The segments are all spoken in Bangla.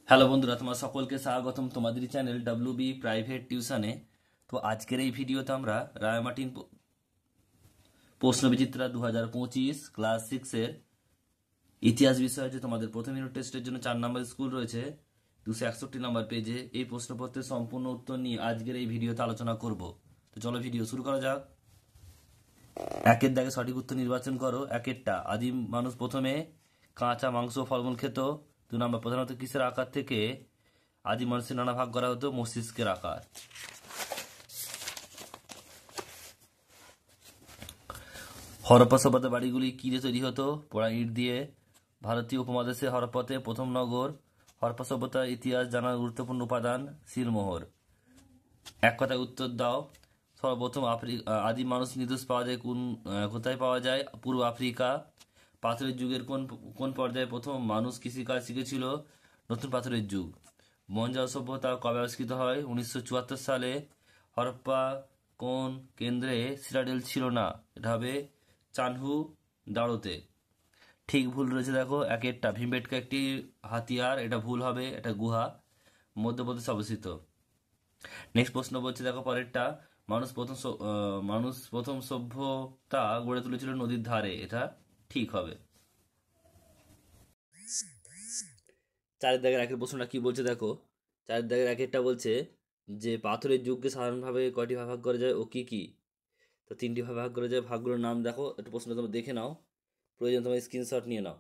হ্যালো বন্ধুরা, তোমার সকলকে স্বাগতম তোমাদের চ্যানেল ডব্লিউবি প্রাইভেট টিউশনে। তো আজকের এই ভিডিওতে আমরা রায়মার্টিন প্রশ্নবিচিত্রা 2025 ক্লাস 6-এর ইতিহাস বিষয় আছে। তোমাদের প্রথম ইউনিট টেস্টের জন্য 4 নম্বর স্কুল রয়েছে 261 নম্বর পেজে। এই প্রশ্নপত্রের সম্পূর্ণ উত্তর নিয়ে আজকের এই ভিডিওতে আলোচনা করব। তো চলো ভিডিও শুরু করা যাক। একের দাগে সঠিক উত্তর নির্বাচন করো। একেরটা, আদিম মানুষ প্রথমে কাঁচা মাংস ও ফলমূল খেত। 2 নম্বর, প্রধানত কিসের আকার থেকে আদিম মানুষের নানা ভাগ করা হতো? মস্তিষ্কের আকার। হরপ্পা সভ্যতার বাড়িগুলি কি দিয়ে তৈরি হতো? পোড়া ইট দিয়ে। ভারতীয় উপমহাদেশে হরপ্পাতে প্রথম নগর। হরপ্পা সভ্যতার ইতিহাস জানার গুরুত্বপূর্ণ উপাদান সিলমোহর। এক কথায় উত্তর দাও। সর্বপ্রথম আদিম মানুষ নিদর্শ পাওয়া যায় কোথায় পাওয়া যায়? পূর্ব আফ্রিকা। পাথরের যুগের কোন কোন পর্যায়ে প্রথম মানুষ কৃষিকাজ শিখেছিল? নতুন পাথরের যুগ। মহেঞ্জো সভ্যতা কবে আবিষ্কৃত হয়? 1974 সালে। হরপ্পা কোন কেন্দ্রে সিরাডেল ছিল না? এটা হবে চানহু দাড়োতে। ঠিক ভুল রয়েছে দেখো। একেরটা, ভীমবেটকা একটি হাতিয়ার, এটা ভুল হবে, এটা গুহা মধ্যপ্রদেশে অবস্থিত। নেক্সট প্রশ্ন বলছে দেখো পরেরটা, মানুষ প্রথম সভ্যতা গড়ে তুলেছিল নদীর ধারে, এটা ঠিক হবে। চারের দাগের একের প্রশ্নটা কি বলছে দেখো। চারের দাগের একেরটা বলছে যে পাথরের যুগকে সাধারণভাবে কয়টি ভাগ করা যায় ও কি কি? তো 3টি ভাগে ভাগ করা যায়। ভাগগুলোর নাম দেখো, একটু প্রশ্নটা তোমরা দেখে নাও, প্রয়োজন তোমার স্ক্রিনশট নিয়ে নাও।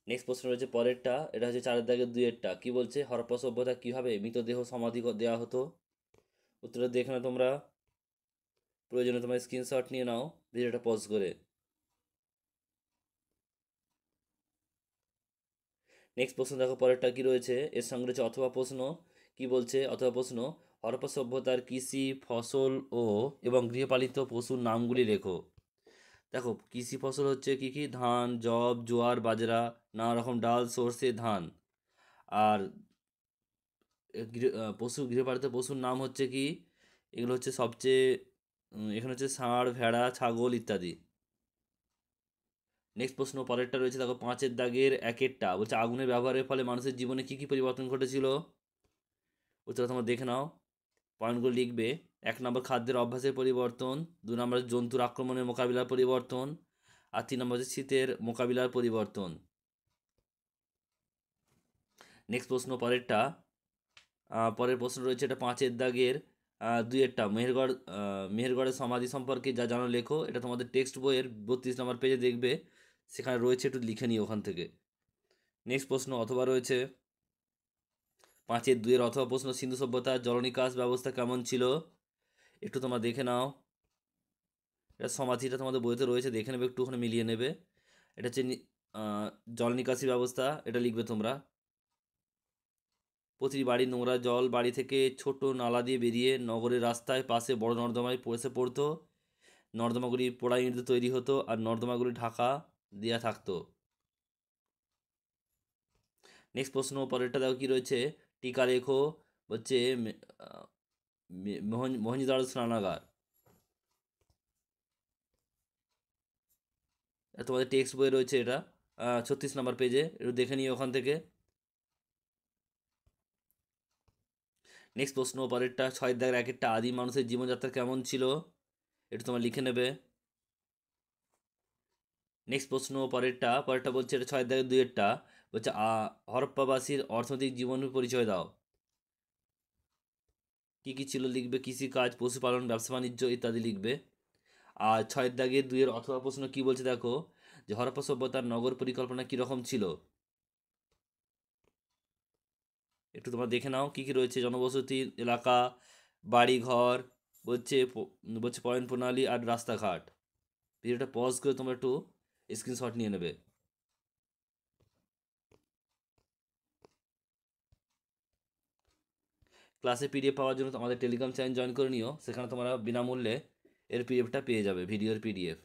নেক্সট প্রশ্ন রয়েছে পরেরটা, এটা হচ্ছে চারের দাগের দুইয়েরটা। কি বলছে? হরপ্পা সভ্যতা কিভাবে মৃতদেহ সমাধি দেওয়া হতো? উত্তরটা দেখে নাও তোমরা, প্রয়োজনে তোমার স্ক্রিনশট নিয়ে নাও ভিডিওটা পজ করে। নেক্সট প্রশ্ন দেখো পরেরটা কি রয়েছে, এর সঙ্গে রয়েছে অথবা প্রশ্ন। কি বলছে অথবা প্রশ্ন? হরপ্পা সভ্যতার কৃষি ফসল এবং গৃহপালিত পশুর নামগুলি লেখো। দেখো কৃষি ফসল হচ্ছে কি কি? ধান, যব, জোয়ার, বাজরা, নানা রকম ডাল, সর্ষে, ধান। আর গৃহপালিত পশুর নাম হচ্ছে কি? এগুলো হচ্ছে সবচেয়ে এখানে হচ্ছে ষাঁড়, ভেড়া, ছাগল ইত্যাদি। নেক্সট প্রশ্ন পরেরটা রয়েছে দেখো 5-এর দাগের একেরটা, বলছে আগুনের ব্যবহারের ফলে মানুষের জীবনে কি কি পরিবর্তন ঘটেছিল? উত্তরটা তোমরা দেখে নাও, পয়েন্টগুলো লিখবে। 1 নম্বর, খাদ্যের অভ্যাসের পরিবর্তন। 2 নম্বর, জন্তুর আক্রমণের মোকাবিলার পরিবর্তন। আর 3 নম্বর হচ্ছে শীতের মোকাবিলার পরিবর্তন। নেক্সট প্রশ্ন পরেরটা, পরের প্রশ্ন রয়েছে এটা 5-এর দাগের দুইয়েরটা, মেহেরগড়ের সমাধি সম্পর্কে যা জানো লেখো। এটা তোমাদের টেক্সট বইয়ের 32 নম্বর পেজে দেখবে, সেখানে রয়েছে, একটু লিখে নিও ওখান থেকে। নেক্সট প্রশ্ন অথবা রয়েছে 5-এর 2-এর অথবা প্রশ্ন, সিন্ধু সভ্যতার জলনিকাশ ব্যবস্থা কেমন ছিল? একটু তোমরা দেখে নাও। এটা সমাধিটা তোমাদের বইতে রয়েছে, দেখে নেবে, একটু ওখানে মিলিয়ে নেবে। এটা হচ্ছে জল নিকাশি ব্যবস্থা, এটা লিখবে তোমরা। প্রতিটি বাড়ির নোংরা জল বাড়ি থেকে ছোট নালা দিয়ে বেরিয়ে নগরের রাস্তায় পাশে বড় নর্দমায় এসে পড়তো। নর্দমাগুলি পোড়া ইট দিয়ে তৈরি হতো আর নর্দমাগুলি ঢাকা দেওয়া থাকতো। নেক্সট প্রশ্ন পরেরটা দেখো কি রয়েছে, টিকা লেখো। হচ্ছে মহেঞ্জোদারো স্নানাগার। তোমাদের টেক্সট বই রয়েছে এটা 36 নম্বর পেজে, একটু দেখে নিও ওখান থেকে। নেক্সট প্রশ্ন পরেরটা 6-এর দাগের একেরটা, আদিম মানুষের জীবনযাত্রা কেমন ছিল? একটু তোমার লিখে নেবে। নেক্সট প্রশ্ন পরেরটা বলছে, এটা 6-এর দাগের দুইয়েরটা, বলছে হরপ্পাবাসীর অর্থনৈতিক জীবন পরিচয় দাও। কি কি ছিল লিখবে, কৃষিকাজ, পশুপালন, ব্যবসা বাণিজ্য ইত্যাদি লিখবে। আর 6-এর দাগের দুইয়ের অথবা প্রশ্ন কি বলছে দেখো, যে হরপ্পা সভ্যতার নগর পরিকল্পনা কীরকম ছিল? একটু তোমরা দেখে নাও কি কি রয়েছে, জনবসতি এলাকা, বাড়ি ঘর, বলছে বলছে পয়েন্ট প্রণালী আর রাস্তাঘাট। ভিডিওটা পজ করে তোমরা একটু স্ক্রিনশট নিয়ে নেবে। ক্লাসে পিডিএফ পাওয়ার জন্য আমাদের টেলিগ্রাম চ্যানেল জয়েন করে নিও, সেখানে তোমরা বিনামূল্যে এর পিডিএফটা পেয়ে যাবে, ভিডিওর পিডিএফ।